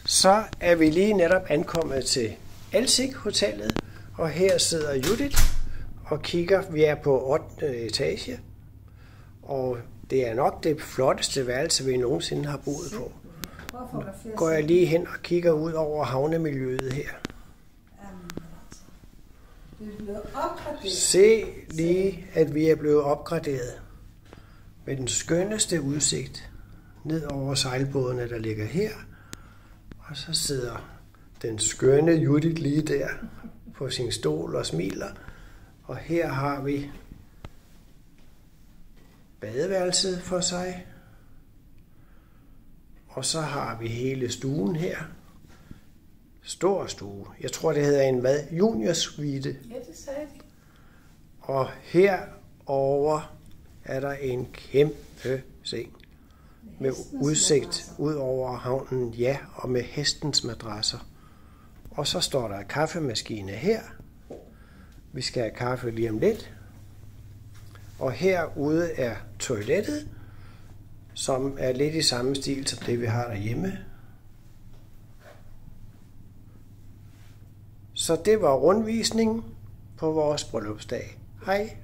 Så er vi lige netop ankommet til Alsik Hotellet, og her sidder Judith og kigger. Vi er på 8. etage, og det er nok det flotteste værelse, vi nogensinde har boet på. Nu går jeg lige hen og kigger ud over havnemiljøet her. Se lige, at vi er blevet opgraderet med den skønneste udsigt ned over sejlbådene, der ligger her. Og så sidder den skønne Judith lige der på sin stol og smiler. Og her har vi badeværelset for sig. Og så har vi hele stuen her. Stor stue. Jeg tror, det hedder en juniorsuite. Ja, det sagde de. Og herover er der en kæmpe seng med udsigt ud over havnen, ja, og med hestens madrasser. Og så står der kaffemaskine her. Vi skal have kaffe lige om lidt. Og herude er toilettet, som er lidt i samme stil som det, vi har derhjemme. Så det var rundvisningen på vores bryllupsdag. Hej!